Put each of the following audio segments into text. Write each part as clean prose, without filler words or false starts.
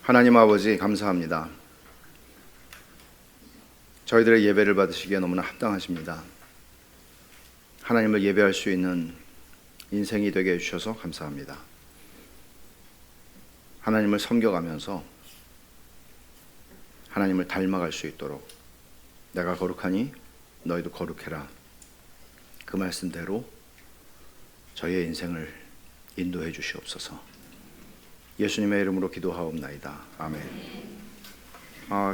하나님 아버지 감사합니다. 저희들의 예배를 받으시기에 너무나 합당하십니다. 하나님을 예배할 수 있는 인생이 되게 해주셔서 감사합니다. 하나님을 섬겨가면서 하나님을 닮아갈 수 있도록 내가 거룩하니 너희도 거룩해라, 그 말씀대로 저희의 인생을 인도해 주시옵소서. 예수님의 이름으로 기도하옵나이다. 아멘.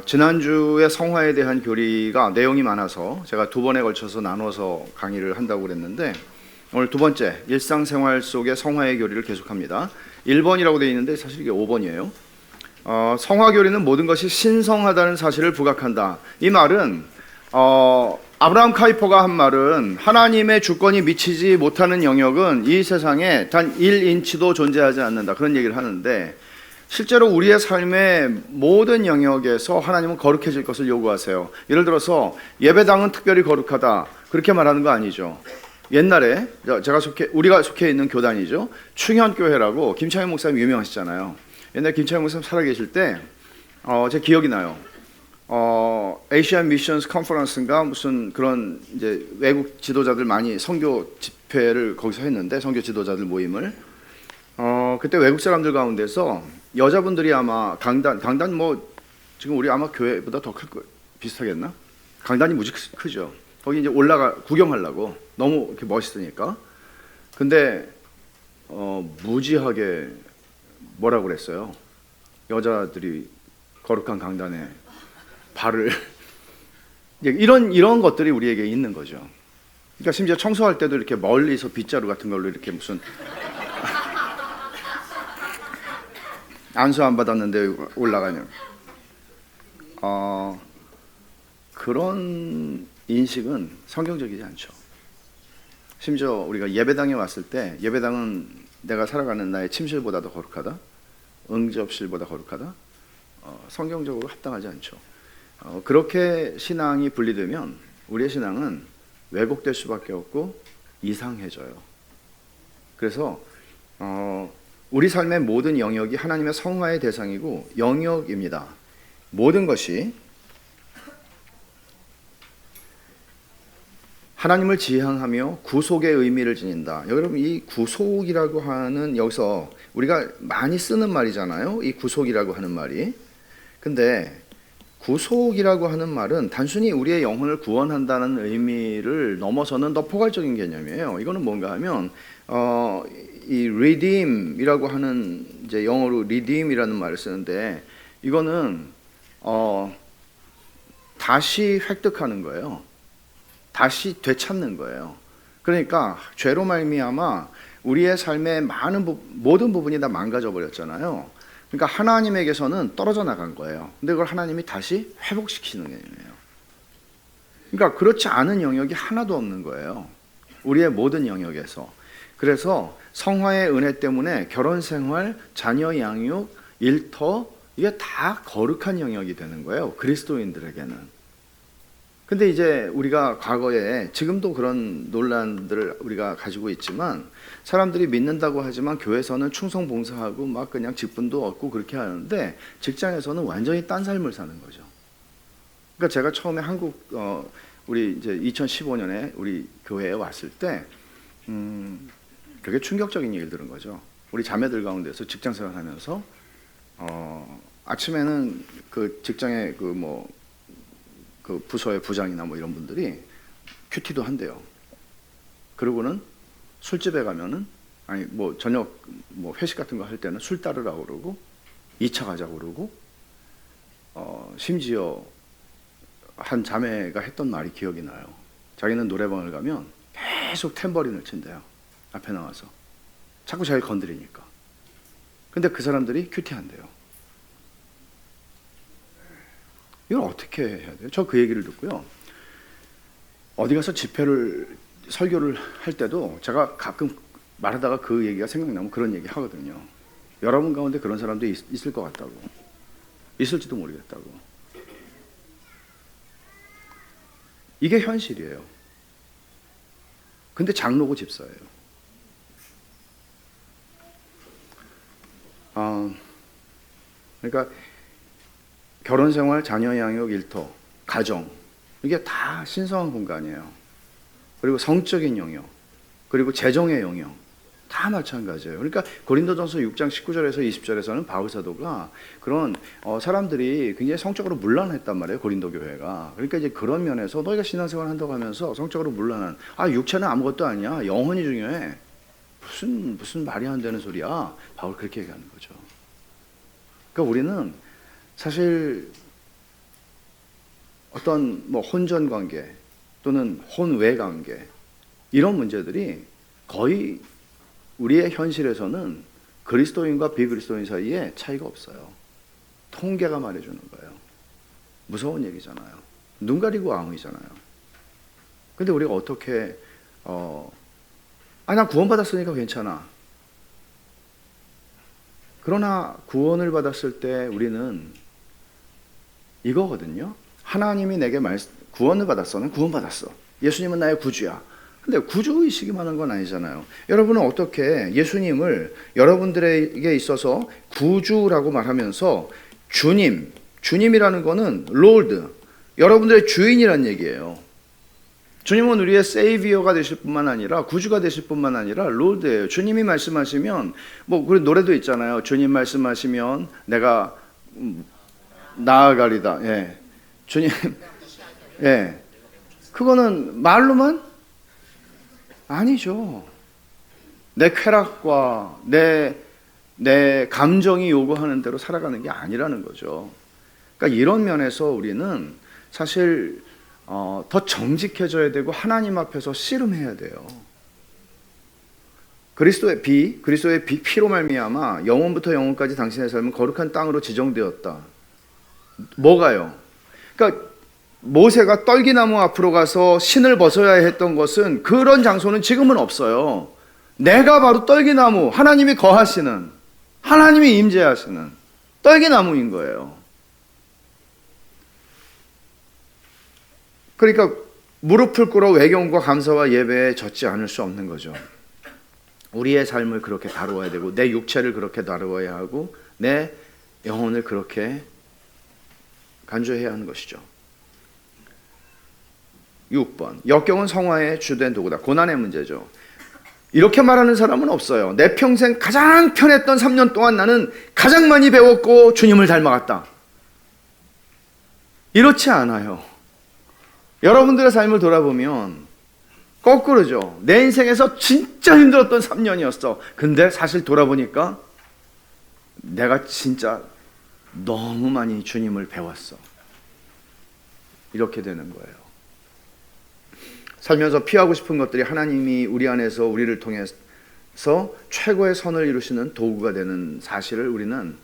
지난주에 성화에 대한 교리가 내용이 많아서 제가 두 번에 걸쳐서 나눠서 강의를 한다고 그랬는데, 오늘 두 번째, 일상생활 속의 성화의 교리를 계속합니다. 1번이라고 되어 있는데 사실 이게 5번이에요. 성화 교리는 모든 것이 신성하다는 사실을 부각한다. 이 말은 아브라함 카이퍼가 한 말은, 하나님의 주권이 미치지 못하는 영역은 이 세상에 단 1인치도 존재하지 않는다, 그런 얘기를 하는데, 실제로 우리의 삶의 모든 영역에서 하나님은 거룩해질 것을 요구하세요. 예를 들어서 예배당은 특별히 거룩하다, 그렇게 말하는 거 아니죠. 옛날에 우리가 속해 있는 교단이죠, 충현교회라고 김창현 목사님 유명하시잖아요. 옛날 김창현 목사님 살아계실 때 제 기억이 나요. 에이시안 미션스 컨퍼런스인가 무슨 그런 이제 외국 지도자들 많이 선교 집회를 거기서 했는데, 선교 지도자들 모임을 그때 외국 사람들 가운데서 여자분들이 아마 강단 뭐 지금 우리 아마 교회보다 더 클 거 비슷하겠나? 강단이 무지 크죠. 거기 이제 올라가 구경하려고, 너무 이렇게 멋있으니까. 근데 무지하게 뭐라고 그랬어요? 여자들이 거룩한 강단에 발을 이런 것들이 우리에게 있는 거죠. 그러니까 심지어 청소할 때도 이렇게 멀리서 빗자루 같은 걸로 이렇게 무슨 안수 안 받았는데 올라가냐, 그런 인식은 성경적이지 않죠. 심지어 우리가 예배당에 왔을 때, 예배당은 내가 살아가는 나의 침실보다도 거룩하다, 응접실보다 거룩하다, 성경적으로 합당하지 않죠. 그렇게 신앙이 분리되면 우리의 신앙은 왜곡될 수밖에 없고 이상해져요. 그래서 우리 삶의 모든 영역이 하나님의 성화의 대상이고 영역입니다. 모든 것이 하나님을 지향하며 구속의 의미를 지닌다. 여러분, 이 구속이라고 하는, 여기서 우리가 많이 쓰는 말이잖아요, 이 구속이라고 하는 말이. 근데 구속이라고 하는 말은 단순히 우리의 영혼을 구원한다는 의미를 넘어서는 더 포괄적인 개념이에요. 이거는 뭔가 하면 이 redeem이라고 하는, 이제 영어로 redeem이라는 말을 쓰는데, 이거는 다시 획득하는 거예요. 다시 되찾는 거예요. 그러니까 죄로 말미암아 우리의 삶의 모든 부분이 다 망가져 버렸잖아요. 그러니까 하나님에게서는 떨어져 나간 거예요. 근데 그걸 하나님이 다시 회복시키는 개념이에요. 그러니까 그렇지 않은 영역이 하나도 없는 거예요, 우리의 모든 영역에서. 그래서 성화의 은혜 때문에 결혼 생활, 자녀 양육, 일터, 이게 다 거룩한 영역이 되는 거예요, 그리스도인들에게는. 근데 이제 우리가 과거에, 지금도 그런 논란들을 우리가 가지고 있지만, 사람들이 믿는다고 하지만 교회에서는 충성 봉사하고 막 그냥 직분도 얻고 그렇게 하는데, 직장에서는 완전히 딴 삶을 사는 거죠. 그러니까 제가 처음에 우리 이제 2015년에 우리 교회에 왔을 때 되게 충격적인 얘기를 들은 거죠. 우리 자매들 가운데서 직장 생활하면서 아침에는 그 직장에 그 부서의 부장이나 뭐 이런 분들이 큐티도 한대요. 그러고는 술집에 가면은, 아니 뭐 저녁 뭐 회식 같은 거 할 때는 술 따르라고 그러고 2차 가자고 그러고, 심지어 한 자매가 했던 말이 기억이 나요. 자기는 노래방을 가면 계속 탬버린을 친대요, 앞에 나와서. 자꾸 자기를 건드리니까. 근데 그 사람들이 큐티한대요. 이걸 어떻게 해야 돼요? 저 그 얘기를 듣고요, 어디 가서 설교를 할 때도 제가 가끔 말하다가 그 얘기가 생각나면 그런 얘기 하거든요. 여러분 가운데 그런 사람도 있을 것 같다고, 있을지도 모르겠다고. 이게 현실이에요. 근데 장로고 집사예요. 그러니까 결혼 생활, 자녀 양육, 일터, 가정, 이게 다 신성한 공간이에요. 그리고 성적인 영역, 그리고 재정의 영역, 다 마찬가지예요. 그러니까 고린도전서 6장 19절에서 20절에서는 바울 사도가 그런 사람들이 굉장히 성적으로 문란했단 말이에요. 고린도 교회가. 그러니까 이제 그런 면에서 너희가 신앙생활 한다고 하면서 성적으로 문란한, 육체는 아무것도 아니야, 영혼이 중요해, 무슨 말이 안 되는 소리야, 바울 그렇게 얘기하는 거죠. 그러니까 우리는 사실 어떤 혼전 관계 또는 혼외 관계, 이런 문제들이 거의 우리의 현실에서는 그리스도인과 비그리스도인 사이에 차이가 없어요. 통계가 말해주는 거예요. 무서운 얘기잖아요. 눈 가리고 앙이잖아요. 근데 우리가 어떻게 난 구원받았으니까 괜찮아. 그러나 구원을 받았을 때 우리는 이거거든요. 하나님이 내게 구원을 받았어. 난 구원받았어. 예수님은 나의 구주야. 근데 구주의식이 많은 건 아니잖아요. 여러분은 어떻게 예수님을 여러분들에게 있어서 구주라고 말하면서 주님이라는 거는 롤드, 여러분들의 주인이란 얘기예요. 주님은 우리의 세이비어가 되실 뿐만 아니라, 구주가 되실 뿐만 아니라 롤드예요. 주님이 말씀하시면, 그런 노래도 있잖아요. 주님 말씀하시면 내가 나아가리다. 예. 주님, 예. 그거는 말로만? 아니죠. 내 쾌락과 내 감정이 요구하는 대로 살아가는 게 아니라는 거죠. 그러니까 이런 면에서 우리는 사실 더 정직해져야 되고 하나님 앞에서 씨름해야 돼요. 그리스도의 피로 말미암아 영원부터 영원까지 당신의 삶은 거룩한 땅으로 지정되었다. 뭐가요? 그러니까 모세가 떨기나무 앞으로 가서 신을 벗어야 했던 것은, 그런 장소는 지금은 없어요. 내가 바로 떨기나무, 하나님이 거하시는, 하나님이 임재하시는 떨기나무인 거예요. 그러니까 무릎을 꿇어 외경과 감사와 예배에 젖지 않을 수 없는 거죠. 우리의 삶을 그렇게 다루어야 되고, 내 육체를 그렇게 다루어야 하고, 내 영혼을 그렇게 간주해야 하는 것이죠. 6번, 역경은 성화의 주된 도구다. 고난의 문제죠. 이렇게 말하는 사람은 없어요. 내 평생 가장 편했던 3년 동안 나는 가장 많이 배웠고 주님을 닮아갔다. 이렇지 않아요. 여러분들의 삶을 돌아보면 거꾸로죠. 내 인생에서 진짜 힘들었던 3년이었어. 근데 사실 돌아보니까 내가 진짜 너무 많이 주님을 배웠어. 이렇게 되는 거예요. 살면서 피하고 싶은 것들이 하나님이 우리 안에서 우리를 통해서 최고의 선을 이루시는 도구가 되는 사실을 우리는,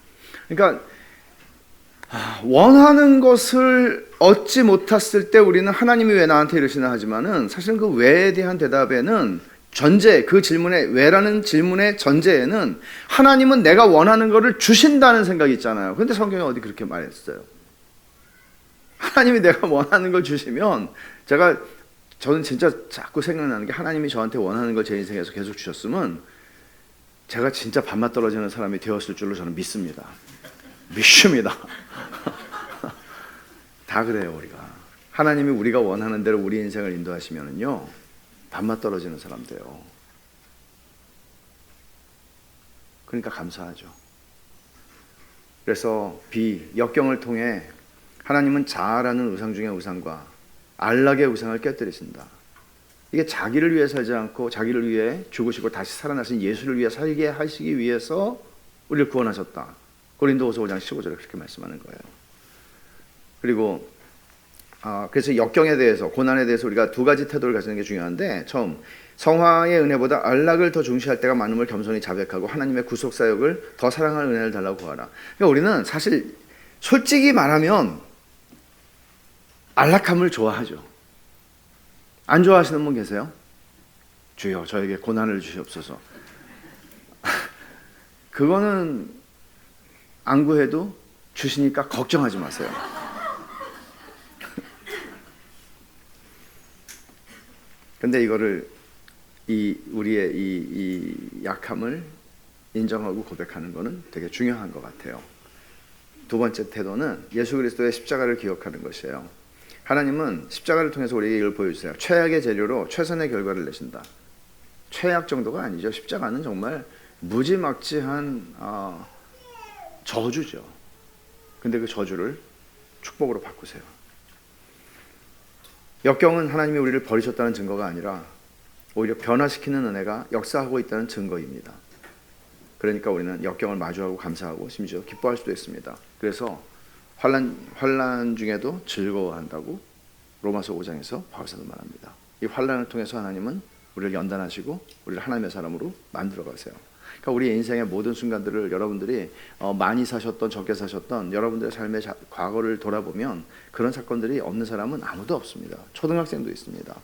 그러니까 원하는 것을 얻지 못했을 때 우리는 하나님이 왜 나한테 이러시나 하지만은, 사실은 그 왜에 대한 대답에는 그 질문의 왜라는 질문의 전제에는 하나님은 내가 원하는 것을 주신다는 생각이 있잖아요. 그런데 성경에 어디 그렇게 말했어요? 하나님이 내가 원하는 걸 주시면, 저는 진짜 자꾸 생각나는 게, 하나님이 저한테 원하는 걸 제 인생에서 계속 주셨으면 제가 진짜 밥맛 떨어지는 사람이 되었을 줄로 저는 믿습니다. 다 그래요. 우리가 하나님이 우리가 원하는 대로 우리 인생을 인도하시면은요, 밥맛 떨어지는 사람 돼요. 그러니까 감사하죠. 그래서 역경을 통해 하나님은 자아라는 우상 중의 우상과 안락의 우상을 깨뜨리신다. 이게 자기를 위해 살지 않고 자기를 위해 죽으시고 다시 살아나신 예수를 위해 살게 하시기 위해서 우리를 구원하셨다. 고린도후서 5장 15절에 그렇게 말씀하는 거예요. 그리고 그래서 역경에 대해서, 고난에 대해서 우리가 두 가지 태도를 가지는 게 중요한데, 처음, 성화의 은혜보다 안락을 더 중시할 때가 많음을 겸손히 자백하고 하나님의 구속 사역을 더 사랑할 은혜를 달라고 구하라. 그러니까 우리는 사실 솔직히 말하면 안락함을 좋아하죠. 안 좋아하시는 분 계세요? 주여 저에게 고난을 주시옵소서. 그거는 안 구해도 주시니까 걱정하지 마세요. 근데 이거를 우리의 이 약함을 인정하고 고백하는 거는 되게 중요한 것 같아요. 두 번째 태도는 예수 그리스도의 십자가를 기억하는 것이에요. 하나님은 십자가를 통해서 우리에게 이걸 보여주세요. 최악의 재료로 최선의 결과를 내신다. 최악 정도가 아니죠. 십자가는 정말 무지막지한 저주죠. 근데 그 저주를 축복으로 바꾸세요. 역경은 하나님이 우리를 버리셨다는 증거가 아니라 오히려 변화시키는 은혜가 역사하고 있다는 증거입니다. 그러니까 우리는 역경을 마주하고 감사하고 심지어 기뻐할 수도 있습니다. 그래서 환난 중에도 즐거워한다고 로마서 5장에서 바울사는 말합니다. 이 환난을 통해서 하나님은 우리를 연단하시고 우리를 하나님의 사람으로 만들어 가세요. 그러니까 우리 인생의 모든 순간들을 여러분들이 많이 사셨던 적게 사셨던 여러분들의 삶의 과거를 돌아보면 그런 사건들이 없는 사람은 아무도 없습니다. 초등학생도 있습니다.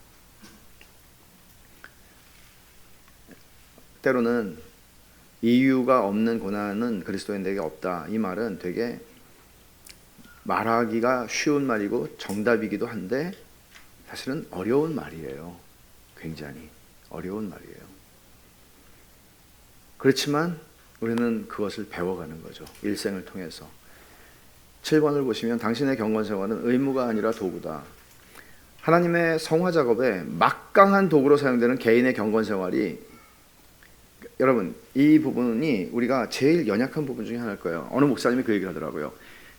때로는 이유가 없는 고난은 그리스도인에게 없다. 이 말은 되게 말하기가 쉬운 말이고 정답이기도 한데 사실은 어려운 말이에요. 굉장히 어려운 말이에요. 그렇지만 우리는 그것을 배워가는 거죠. 일생을 통해서. 7번을 보시면 당신의 경건생활은 의무가 아니라 도구다. 하나님의 성화 작업에 막강한 도구로 사용되는 개인의 경건생활이, 여러분 이 부분이 우리가 제일 연약한 부분 중에 하나일 거예요. 어느 목사님이 그 얘기를 하더라고요.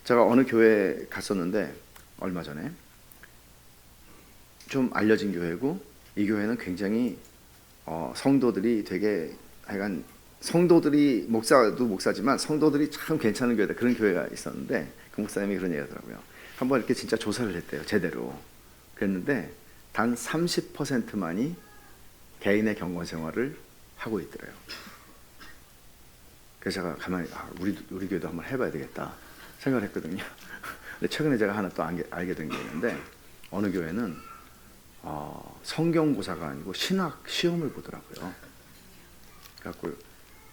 제가 어느 교회에 갔었는데 얼마 전에 좀 알려진 교회고 이 교회는 굉장히 성도들이 되게 하여간 성도들이 목사도 목사지만 성도들이 참 괜찮은 교회다. 그런 교회가 있었는데 그 목사님이 그런 얘기 하더라고요. 한번 이렇게 진짜 조사를 했대요. 제대로. 그랬는데 단 30%만이 개인의 경건 생활을 하고 있더래요. 그래서 제가 가만히 우리 교회도 한번 해봐야 되겠다 생각을 했거든요. 근데 최근에 제가 하나 또 알게 된 게 있는데 어느 교회는 성경고사가 아니고 신학 시험을 보더라고요. 그래갖고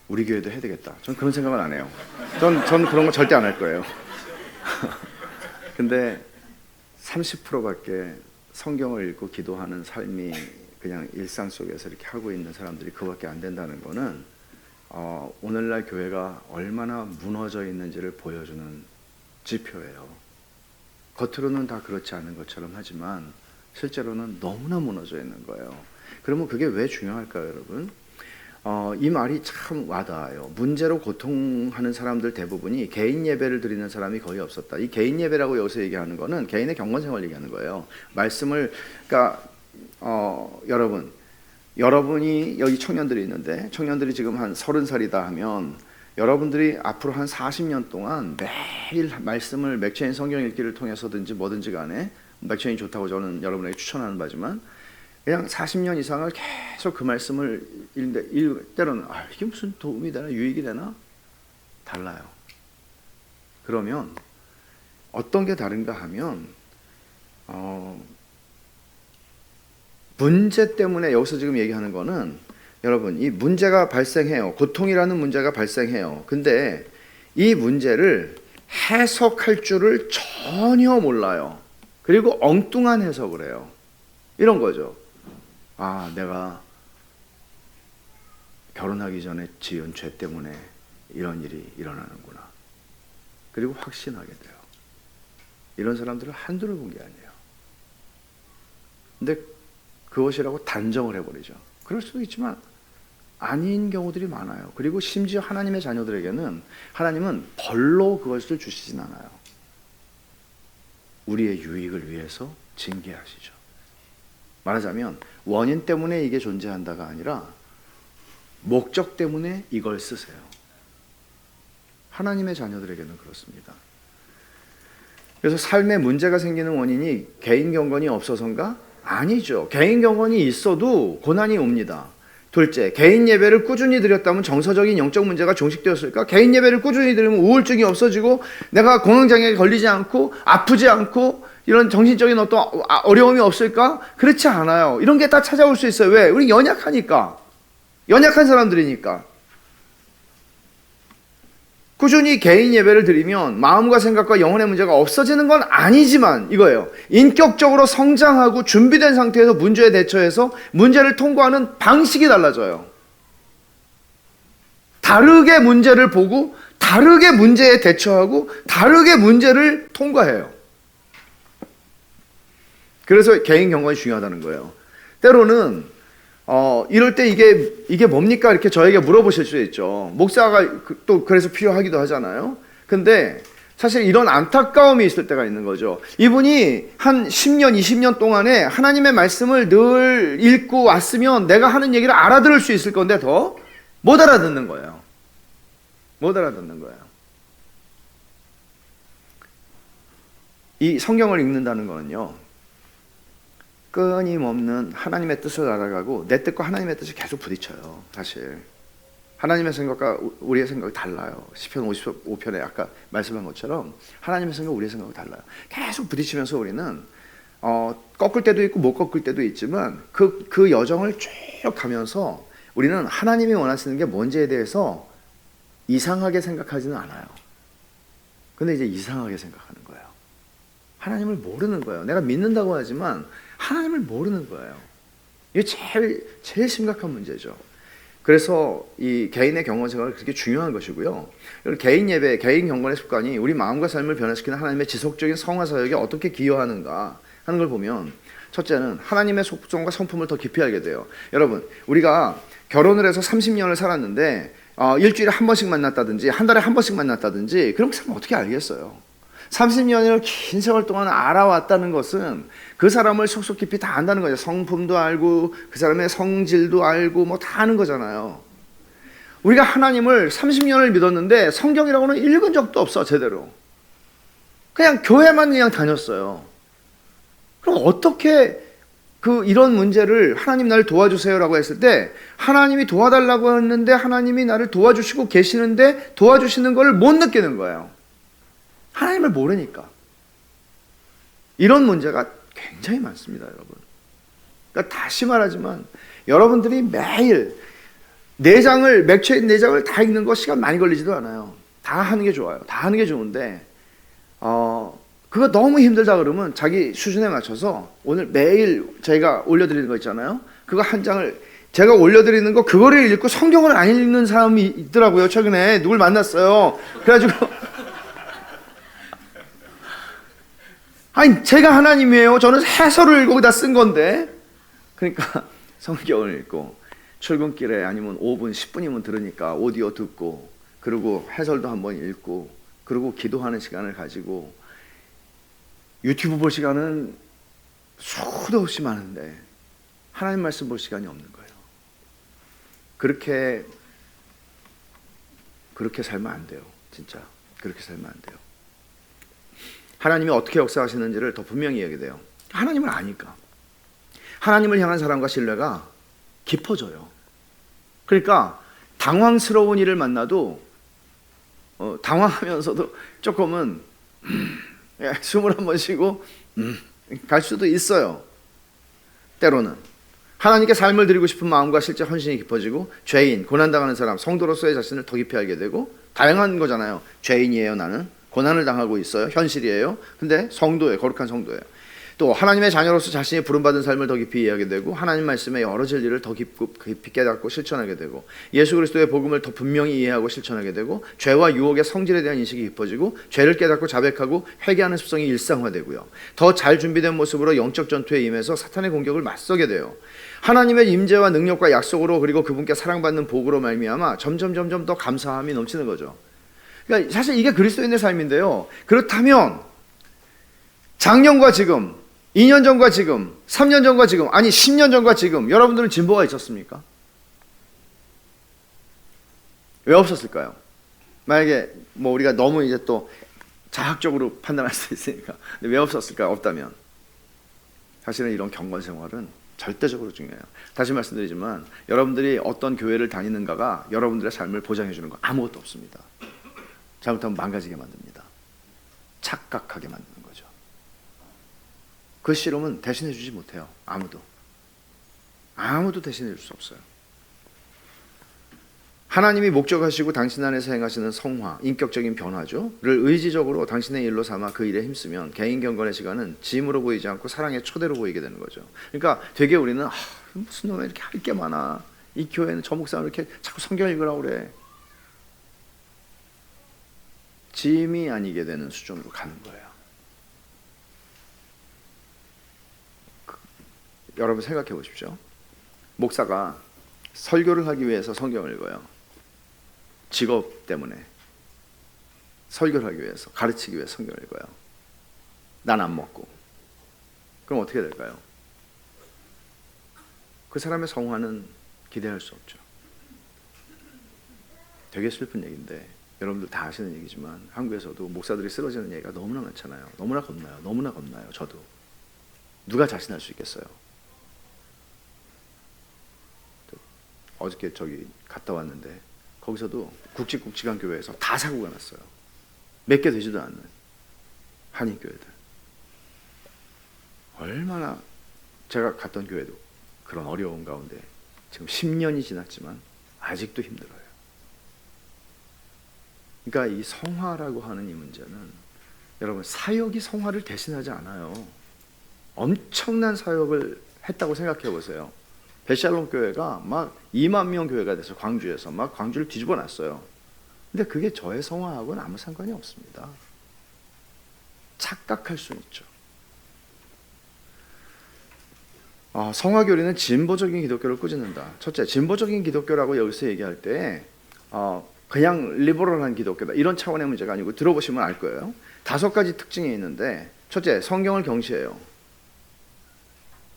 우리 교회도 해야 되겠다. 전 그런 생각은 안 해요. 전 그런 거 절대 안 할 거예요. 근데 30%밖에 성경을 읽고 기도하는 삶이 그냥 일상 속에서 이렇게 하고 있는 사람들이 그밖에 안 된다는 거는 오늘날 교회가 얼마나 무너져 있는지를 보여주는 지표예요. 겉으로는 다 그렇지 않은 것처럼 하지만 실제로는 너무나 무너져 있는 거예요. 그러면 그게 왜 중요할까요, 여러분? 이 말이 참 와닿아요. 문제로 고통하는 사람들 대부분이 개인 예배를 드리는 사람이 거의 없었다. 이 개인 예배라고 여기서 얘기하는 거는 개인의 경건생활을 얘기하는 거예요. 말씀을, 그러니까 여러분이 여기 청년들이 있는데 청년들이 지금 한 30살이다 하면 여러분들이 앞으로 한 40년 동안 매일 말씀을 맥체인 성경 읽기를 통해서든지 뭐든지 간에, 맥체인이 좋다고 저는 여러분에게 추천하는 바지만 그냥 40년 이상을 계속 그 말씀을 읽는데 때로는 이게 무슨 도움이 되나 유익이 되나? 달라요. 그러면 어떤 게 다른가 하면 문제 때문에 여기서 지금 얘기하는 거는 여러분 이 문제가 발생해요. 고통이라는 문제가 발생해요. 근데 이 문제를 해석할 줄을 전혀 몰라요. 그리고 엉뚱한 해석을 해요. 이런 거죠. 내가 결혼하기 전에 지은 죄 때문에 이런 일이 일어나는구나. 그리고 확신하게 돼요. 이런 사람들을 한둘을 본 게 아니에요. 근데 그것이라고 단정을 해버리죠. 그럴 수도 있지만 아닌 경우들이 많아요. 그리고 심지어 하나님의 자녀들에게는 하나님은 벌로 그것을 주시진 않아요. 우리의 유익을 위해서 징계하시죠. 말하자면 원인 때문에 이게 존재한다가 아니라 목적 때문에 이걸 쓰세요. 하나님의 자녀들에게는 그렇습니다. 그래서 삶에 문제가 생기는 원인이 개인 경건이 없어서인가? 아니죠. 개인 경건이 있어도 고난이 옵니다. 둘째, 개인 예배를 꾸준히 드렸다면 정서적인 영적 문제가 종식되었을까? 개인 예배를 꾸준히 드리면 우울증이 없어지고 내가 공황장애에 걸리지 않고 아프지 않고 이런 정신적인 어떤 어려움이 없을까? 그렇지 않아요. 이런 게 다 찾아올 수 있어요. 왜? 우리 연약하니까. 연약한 사람들이니까. 꾸준히 개인 예배를 드리면 마음과 생각과 영혼의 문제가 없어지는 건 아니지만 이거예요. 인격적으로 성장하고 준비된 상태에서 문제에 대처해서 문제를 통과하는 방식이 달라져요. 다르게 문제를 보고 다르게 문제에 대처하고 다르게 문제를 통과해요. 그래서 개인 경건이 중요하다는 거예요. 때로는 이럴 때 이게 뭡니까? 이렇게 저에게 물어보실 수 있죠. 목사가 또 그래서 필요하기도 하잖아요. 근데 사실 이런 안타까움이 있을 때가 있는 거죠. 이분이 한 10년, 20년 동안에 하나님의 말씀을 늘 읽고 왔으면 내가 하는 얘기를 알아들을 수 있을 건데 더 못 알아듣는 거예요. 못 알아듣는 거예요. 이 성경을 읽는다는 거는요, 끊임없는 하나님의 뜻을 알아가고 내 뜻과 하나님의 뜻이 계속 부딪혀요. 사실 하나님의 생각과 우리의 생각이 달라요. 시편 55편에 아까 말씀한 것처럼 하나님의 생각과 우리의 생각이 달라요. 계속 부딪히면서 우리는 꺾을 때도 있고 못 꺾을 때도 있지만 그 여정을 쭉 가면서 우리는 하나님이 원하시는 게 뭔지에 대해서 이상하게 생각하지는 않아요. 근데 이제 이상하게 생각하는 거예요. 하나님을 모르는 거예요. 내가 믿는다고 하지만 하나님을 모르는 거예요. 이게 제일 심각한 문제죠. 그래서 이 개인의 경건 생활이 그렇게 중요한 것이고요. 개인 예배, 개인 경건의 습관이 우리 마음과 삶을 변화시키는 하나님의 지속적인 성화 사역에 어떻게 기여하는가 하는 걸 보면, 첫째는 하나님의 속성과 성품을 더 깊이 알게 돼요. 여러분, 우리가 결혼을 해서 30년을 살았는데 일주일에 한 번씩 만났다든지 한 달에 한 번씩 만났다든지 그런 사람 어떻게 알겠어요? 30년을 긴 세월 동안 알아왔다는 것은 그 사람을 속속 깊이 다 안다는 거죠. 성품도 알고 그 사람의 성질도 알고 뭐 다 아는 거잖아요. 우리가 하나님을 30년을 믿었는데 성경이라고는 읽은 적도 없어. 제대로 그냥 교회만 그냥 다녔어요. 그럼 어떻게 이런 문제를 하나님 나를 도와주세요라고 했을 때 하나님이 도와달라고 했는데 하나님이 나를 도와주시고 계시는데 도와주시는 걸 못 느끼는 거예요. 하나님을 모르니까. 이런 문제가 굉장히 많습니다, 여러분. 그러니까 다시 말하지만 여러분들이 매일 맥주의 4장을 다 읽는 거 시간 많이 걸리지도 않아요. 다 하는 게 좋아요. 다 하는 게 좋은데 그거 너무 힘들다 그러면 자기 수준에 맞춰서 오늘 매일 제가 올려드리는 거 있잖아요. 그거 한 장을 제가 올려드리는 거 그거를 읽고 성경을 안 읽는 사람이 있더라고요. 최근에 누굴 만났어요. 그래가지고 아니 제가 하나님이에요. 저는 해설을 거기다 쓴 건데. 그러니까 성경을 읽고 출근길에 아니면 5분 10분이면 들으니까 오디오 듣고 그리고 해설도 한번 읽고 그리고 기도하는 시간을 가지고 유튜브 볼 시간은 수도 없이 많은데 하나님 말씀 볼 시간이 없는 거예요. 그렇게 살면 안 돼요. 진짜 그렇게 살면 안 돼요. 하나님이 어떻게 역사하시는지를 더 분명히 이야기해야 돼요. 하나님을 아니까. 하나님을 향한 사람과 신뢰가 깊어져요. 그러니까 당황스러운 일을 만나도 당황하면서도 조금은 숨을 한번 쉬고 갈 수도 있어요. 때로는 하나님께 삶을 드리고 싶은 마음과 실제 헌신이 깊어지고 죄인, 고난당하는 사람, 성도로서의 자신을 더 깊이 알게 되고 다양한 거잖아요. 죄인이에요. 나는 고난을 당하고 있어요. 현실이에요. 근데 성도예요. 거룩한 성도예요. 또 하나님의 자녀로서 자신이 부름받은 삶을 더 깊이 이해하게 되고 하나님 말씀의 여러 진리를 더 깊이 깨닫고 실천하게 되고 예수 그리스도의 복음을 더 분명히 이해하고 실천하게 되고 죄와 유혹의 성질에 대한 인식이 깊어지고 죄를 깨닫고 자백하고 회개하는 습성이 일상화되고요. 더 잘 준비된 모습으로 영적 전투에 임해서 사탄의 공격을 맞서게 돼요. 하나님의 임재와 능력과 약속으로 그리고 그분께 사랑받는 복으로 말미암아 점점 더 감사함이 넘치는 거죠. 그러니까 사실 이게 그리스도인의 삶인데요. 그렇다면 작년과 지금 2년 전과 지금, 3년 전과 지금, 아니 10년 전과 지금 여러분들은 진보가 있었습니까? 왜 없었을까요? 만약에 뭐 우리가 너무 이제 또 자학적으로 판단할 수 있으니까 근데 왜 없었을까요? 없다면 사실은 이런 경건 생활은 절대적으로 중요해요. 다시 말씀드리지만 여러분들이 어떤 교회를 다니는가가 여러분들의 삶을 보장해 주는 거 아무것도 없습니다. 잘못하면 망가지게 만듭니다. 착각하게 만드는 거죠. 그 씨름은 대신해 주지 못해요. 아무도 대신해 줄 수 없어요. 하나님이 목적하시고 당신 안에서 행하시는 성화, 인격적인 변화죠. 를 의지적으로 당신의 일로 삼아 그 일에 힘쓰면 개인 경건의 시간은 짐으로 보이지 않고 사랑의 초대로 보이게 되는 거죠. 그러니까 되게 우리는 무슨 놈에 이렇게 할 게 많아. 이 교회는 저 목사는 이렇게 자꾸 성경 읽으라고 그래. 짐이 아니게 되는 수준으로 가는 거예요. 여러분 생각해 보십시오. 목사가 설교를 하기 위해서 성경을 읽어요. 직업 때문에 설교를 하기 위해서, 가르치기 위해서 성경을 읽어요. 난 안 먹고. 그럼 어떻게 될까요? 그 사람의 성화는 기대할 수 없죠. 되게 슬픈 얘기인데 여러분들 다 아시는 얘기지만 한국에서도 목사들이 쓰러지는 얘기가 너무나 많잖아요. 너무나 겁나요. 너무나 겁나요. 저도. 누가 자신할 수 있겠어요? 어저께 저기 갔다 왔는데 거기서도 굵직굵직한 교회에서 다 사고가 났어요. 몇 개 되지도 않는 한인교회들. 얼마나, 제가 갔던 교회도 그런 어려운 가운데 지금 10년이 지났지만 아직도 힘들어요. 그러니까 이 성화라고 하는 이 문제는 여러분 사역이 성화를 대신하지 않아요. 엄청난 사역을 했다고 생각해 보세요. 베샬롬 교회가 막 2만 명 교회가 돼서 광주에서 막 광주를 뒤집어 놨어요. 근데 그게 저의 성화하고는 아무 상관이 없습니다. 착각할 수는 있죠. 성화교리는 진보적인 기독교를 꾸짖는다. 첫째, 진보적인 기독교라고 여기서 얘기할 때 그냥 리버럴한 기독교다 이런 차원의 문제가 아니고 들어보시면 알 거예요. 5가지 특징이 있는데, 첫째, 성경을 경시해요.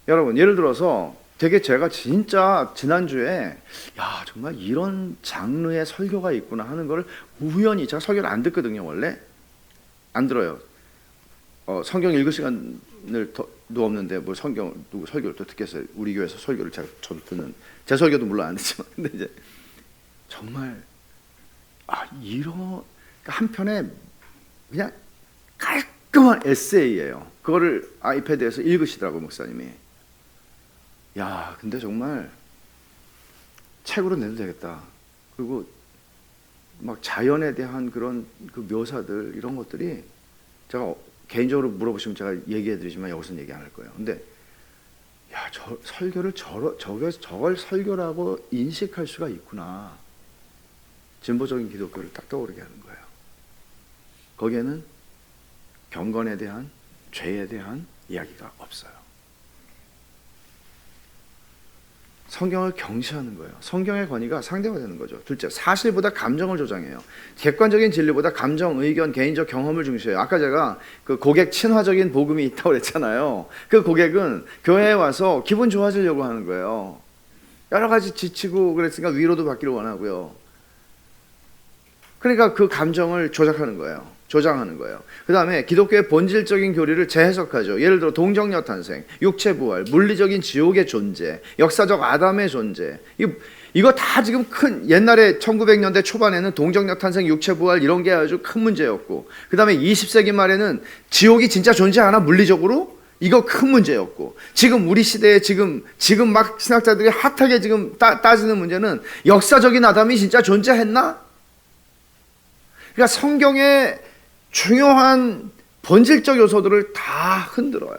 여러분 예를 들어서 되게 제가 진짜 지난주에 야 정말 이런 장르의 설교가 있구나 하는 걸 우연히, 제가 설교를 안 듣거든요. 원래 안 들어요. 성경 읽을 시간을 도 없는데 뭐 성경 누구 설교를 또 듣겠어요. 우리 교회에서 설교를 저도 듣는, 제 설교도 물론 안 듣지만 근데 이제 정말 이런, 그러니까 한편에 그냥 깔끔한 에세이예요. 그거를 아이패드에서 읽으시더라고요, 목사님이. 야, 근데 정말 책으로 내도 되겠다. 그리고 막 자연에 대한 그런 그 묘사들 이런 것들이, 제가 개인적으로 물어보시면 제가 얘기해드리지만 여기서는 얘기 안 할 거예요. 근데 야, 저 설교를 저걸 설교라고 인식할 수가 있구나. 진보적인 기독교를 딱 떠오르게 하는 거예요. 거기에는 경건에 대한, 죄에 대한 이야기가 없어요. 성경을 경시하는 거예요. 성경의 권위가 상대화되는 거죠. 둘째, 사실보다 감정을 조장해요. 객관적인 진리보다 감정, 의견, 개인적 경험을 중시해요. 아까 제가 그 고객 친화적인 복음이 있다고 그랬잖아요. 그 고객은 교회에 와서 기분 좋아지려고 하는 거예요. 여러 가지 지치고 그랬으니까 위로도 받기를 원하고요. 그러니까 그 감정을 조작하는 거예요. 조장하는 거예요. 그 다음에 기독교의 본질적인 교리를 재해석하죠. 예를 들어 동정녀 탄생, 육체 부활, 물리적인 지옥의 존재, 역사적 아담의 존재. 이거 다 지금 큰, 옛날에 1900년대 초반에는 동정녀 탄생, 육체 부활 이런 게 아주 큰 문제였고, 그 다음에 20세기 말에는 지옥이 진짜 존재하나 물리적으로? 이거 큰 문제였고, 지금 우리 시대에 지금 막 신학자들이 핫하게 지금 따지는 문제는 역사적인 아담이 진짜 존재했나? 그러니까 성경의 중요한 본질적 요소들을 다 흔들어요.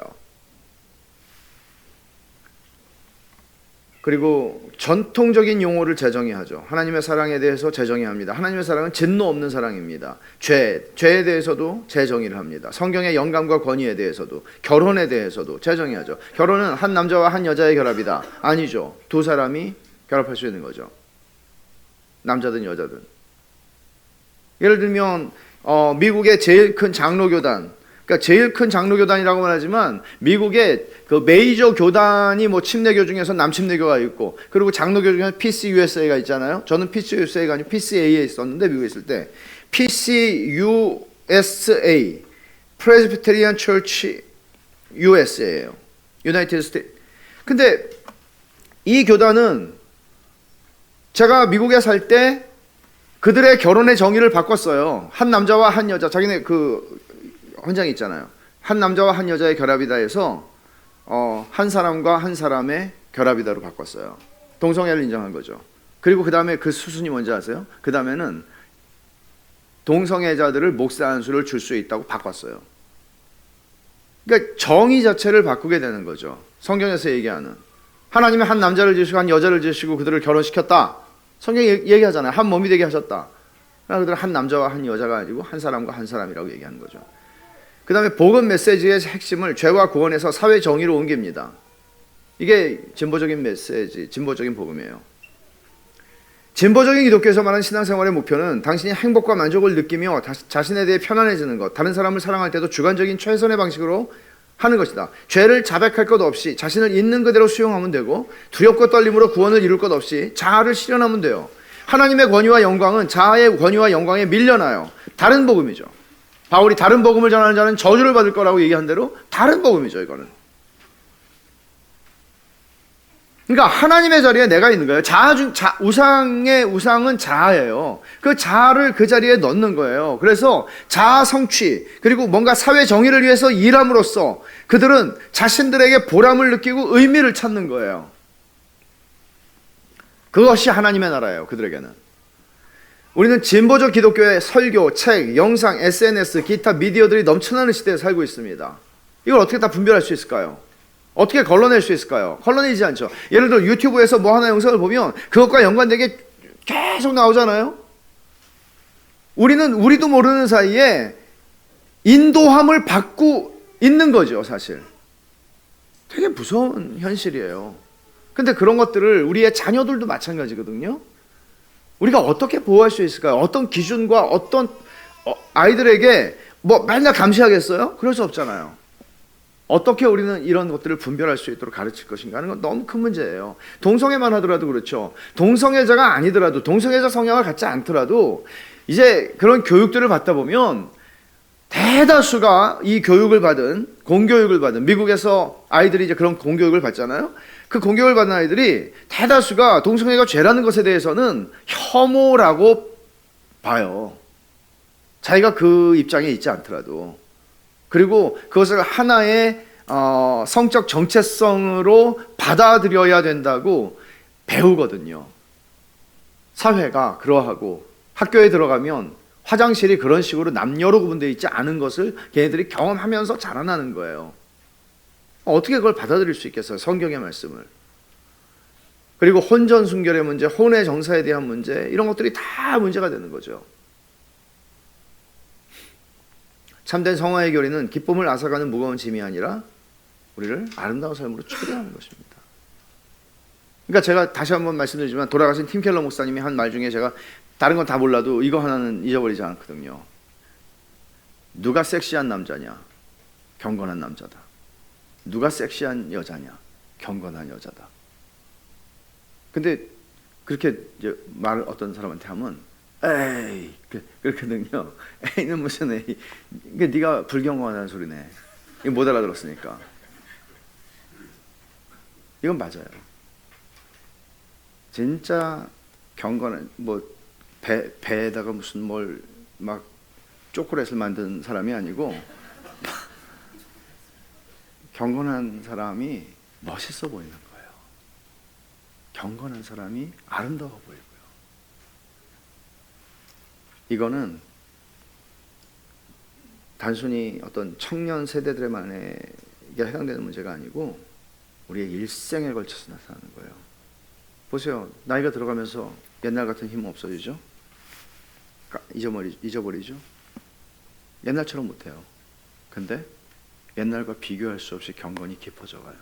그리고 전통적인 용어를 재정의하죠. 하나님의 사랑에 대해서 재정의합니다. 하나님의 사랑은 진노 없는 사랑입니다. 죄에 대해서도 재정의를 합니다. 성경의 영감과 권위에 대해서도, 결혼에 대해서도 재정의하죠. 결혼은 한 남자와 한 여자의 결합이다. 아니죠. 두 사람이 결합할 수 있는 거죠. 남자든 여자든. 예를 들면 미국의 제일 큰 장로교단, 그러니까 제일 큰 장로교단이라고 말하지만 미국의 그 메이저 교단이 뭐 침례교 중에서 남침례교가 있고, 그리고 장로교 중에 PCUSA가 있잖아요. 저는 PCUSA가 아니고 PCA에 있었는데, 미국에 있을 때 PCUSA, Presbyterian Church USA예요. United States. 근데 이 교단은 제가 미국에 살 때 그들의 결혼의 정의를 바꿨어요. 한 남자와 한 여자, 자기네 그 헌장이 있잖아요. 한 남자와 한 여자의 결합이다 해서 한 사람과 한 사람의 결합이다로 바꿨어요. 동성애를 인정한 거죠. 그리고 그 다음에 그 수순이 뭔지 아세요? 그 다음에는 동성애자들을 목사 안수를 줄 수 있다고 바꿨어요. 그러니까 정의 자체를 바꾸게 되는 거죠. 성경에서 얘기하는, 하나님이 한 남자를 지으시고 한 여자를 지으시고 그들을 결혼시켰다. 성경이 얘기하잖아요. 한 몸이 되게 하셨다. 그들은 한 남자와 한 여자가 아니고 한 사람과 한 사람이라고 얘기하는 거죠. 그 다음에 복음 메시지의 핵심을 죄와 구원에서 사회 정의로 옮깁니다. 이게 진보적인 메시지, 진보적인 복음이에요. 진보적인 기독교에서 말하는 신앙생활의 목표는 당신이 행복과 만족을 느끼며 자신에 대해 편안해지는 것, 다른 사람을 사랑할 때도 주관적인 최선의 방식으로 하는 것이다. 죄를 자백할 것 없이 자신을 있는 그대로 수용하면 되고, 두렵고 떨림으로 구원을 이룰 것 없이 자아를 실현하면 돼요. 하나님의 권위와 영광은 자아의 권위와 영광에 밀려나요. 다른 복음이죠. 바울이 다른 복음을 전하는 자는 저주를 받을 거라고 얘기한 대로 다른 복음이죠, 이거는. 그러니까 하나님의 자리에 내가 있는 거예요. 우상은 자아예요. 그 자아를 그 자리에 넣는 거예요. 그래서 자아 성취, 그리고 뭔가 사회 정의를 위해서 일함으로써 그들은 자신들에게 보람을 느끼고 의미를 찾는 거예요. 그것이 하나님의 나라예요, 그들에게는. 우리는 진보적 기독교의 설교, 책, 영상, SNS, 기타 미디어들이 넘쳐나는 시대에 살고 있습니다. 이걸 어떻게 다 분별할 수 있을까요? 어떻게 걸러낼 수 있을까요? 걸러내지 않죠. 예를 들어 유튜브에서 뭐 하나 영상을 보면 그것과 연관되게 계속 나오잖아요. 우리도 모르는 사이에 인도함을 받고 있는 거죠, 사실. 되게 무서운 현실이에요. 근데 그런 것들을 우리의 자녀들도 마찬가지거든요. 우리가 어떻게 보호할 수 있을까요? 어떤 기준과 어떤 아이들에게 뭐 맨날 감시하겠어요? 그럴 수 없잖아요. 어떻게 우리는 이런 것들을 분별할 수 있도록 가르칠 것인가 하는 건 너무 큰 문제예요. 동성애만 하더라도 그렇죠. 동성애자가 아니더라도, 동성애자 성향을 갖지 않더라도 이제 그런 교육들을 받다 보면 대다수가 이 교육을 받은, 공교육을 받은, 미국에서 아이들이 이제 그런 공교육을 받잖아요. 그 공교육을 받은 아이들이 대다수가 동성애가 죄라는 것에 대해서는 혐오라고 봐요. 자기가 그 입장에 있지 않더라도. 그리고 그것을 하나의 성적 정체성으로 받아들여야 된다고 배우거든요. 사회가 그러하고 학교에 들어가면 화장실이 그런 식으로 남녀로 구분되어 있지 않은 것을 걔네들이 경험하면서 자라나는 거예요. 어떻게 그걸 받아들일 수 있겠어요? 성경의 말씀을. 그리고 혼전 순결의 문제, 혼의 정사에 대한 문제, 이런 것들이 다 문제가 되는 거죠. 참된 성화의 교리는 기쁨을 앗아가는 무거운 짐이 아니라 우리를 아름다운 삶으로 초대하는 것입니다. 그러니까 제가 다시 한번 말씀드리지만, 돌아가신 팀 켈러 목사님이 한 말 중에 제가 다른 건 다 몰라도 이거 하나는 잊어버리지 않거든요. 누가 섹시한 남자냐? 경건한 남자다. 누가 섹시한 여자냐? 경건한 여자다. 근데 그렇게 이제 말을 어떤 사람한테 하면 에이, 그렇거든요. 에이는 무슨 에이? 이게 네가 불경건하다는 소리네. 이거 못 알아들었으니까. 이건 맞아요. 진짜 경건한, 뭐 배에다가 무슨 뭘 막 초콜릿을 만든 사람이 아니고 경건한 사람이 멋있어 보이는 거예요. 경건한 사람이 아름다워 보이고요. 이거는 단순히 어떤 청년 세대들만에 해당되는 문제가 아니고 우리의 일생에 걸쳐서 나타나는 거예요. 보세요. 나이가 들어가면서 옛날 같은 힘 없어지죠? 잊어버리죠? 옛날처럼 못해요. 근데 옛날과 비교할 수 없이 경건이 깊어져 가요.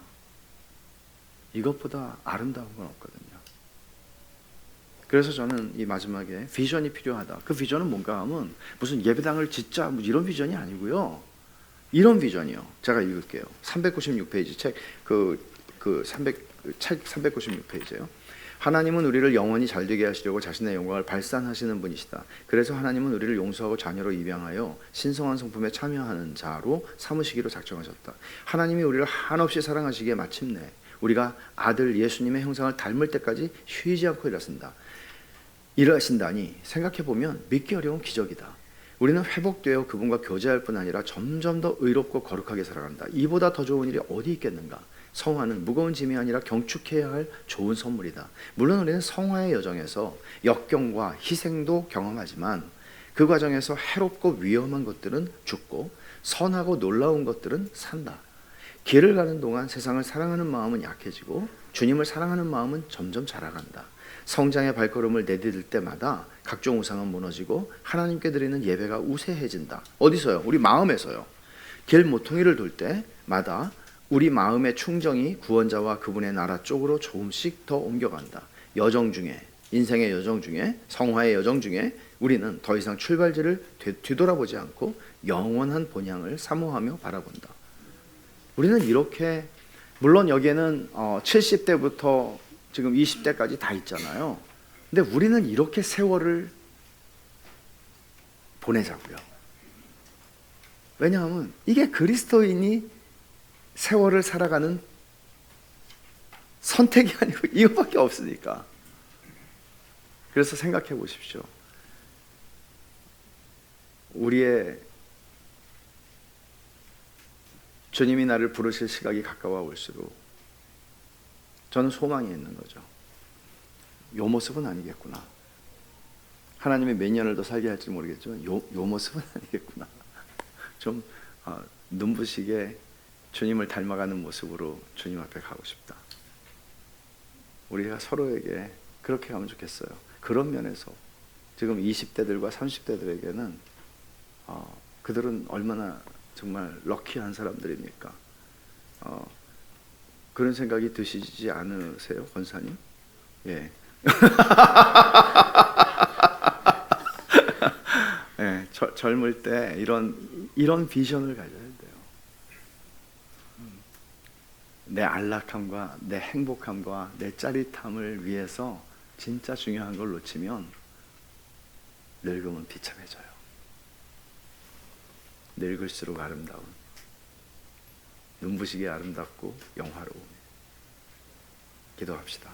이것보다 아름다운 건 없거든요. 그래서 저는 이 마지막에 비전이 필요하다. 그 비전은 뭔가 하면 무슨 예배당을 짓자 뭐 이런 비전이 아니고요. 이런 비전이요. 제가 읽을게요. 396페이지 책 396페이지예요. 하나님은 우리를 영원히 잘되게 하시려고 자신의 영광을 발산하시는 분이시다. 그래서 하나님은 우리를 용서하고 자녀로 입양하여 신성한 성품에 참여하는 자로 삼으시기로 작정하셨다. 하나님이 우리를 한없이 사랑하시기에 마침내 우리가 아들 예수님의 형상을 닮을 때까지 쉬지 않고 일하신다니 생각해보면 믿기 어려운 기적이다. 우리는 회복되어 그분과 교제할 뿐 아니라 점점 더 의롭고 거룩하게 살아간다. 이보다 더 좋은 일이 어디 있겠는가? 성화는 무거운 짐이 아니라 경축해야 할 좋은 선물이다. 물론 우리는 성화의 여정에서 역경과 희생도 경험하지만 그 과정에서 해롭고 위험한 것들은 죽고 선하고 놀라운 것들은 산다. 길을 가는 동안 세상을 사랑하는 마음은 약해지고 주님을 사랑하는 마음은 점점 자라간다. 성장의 발걸음을 내디딜 때마다 각종 우상은 무너지고 하나님께 드리는 예배가 우세해진다. 어디서요? 우리 마음에서요. 길 모퉁이를 돌 때마다 우리 마음의 충정이 구원자와 그분의 나라 쪽으로 조금씩 더 옮겨간다. 여정 중에, 인생의 여정 중에, 성화의 여정 중에 우리는 더 이상 출발지를 뒤돌아보지 않고 영원한 본향을 사모하며 바라본다. 우리는 이렇게, 물론 여기에는 70대부터 지금 20대까지 다 있잖아요. 근데 우리는 이렇게 세월을 보내자고요. 왜냐하면 이게 그리스도인이 세월을 살아가는 선택이 아니고 이거밖에 없으니까. 그래서 생각해 보십시오. 우리의 주님이 나를 부르실 시각이 가까워 올수록 저는 소망이 있는 거죠. 요 모습은 아니겠구나. 하나님이 몇 년을 더 살게 할지 모르겠지만 요 모습은 아니겠구나. 좀 눈부시게 주님을 닮아가는 모습으로 주님 앞에 가고 싶다. 우리가 서로에게 그렇게 가면 좋겠어요. 그런 면에서 지금 20대들과 30대들에게는 그들은 얼마나 정말 럭키한 사람들입니까? 그런 생각이 드시지 않으세요, 권사님? 예. 예, 젊을 때 이런 비전을 가져야 돼요. 내 안락함과 내 행복함과 내 짜릿함을 위해서 진짜 중요한 걸 놓치면 늙으면 비참해져요. 늙을수록 아름다운, 눈부시게 아름답고 영화로운. 기도합시다.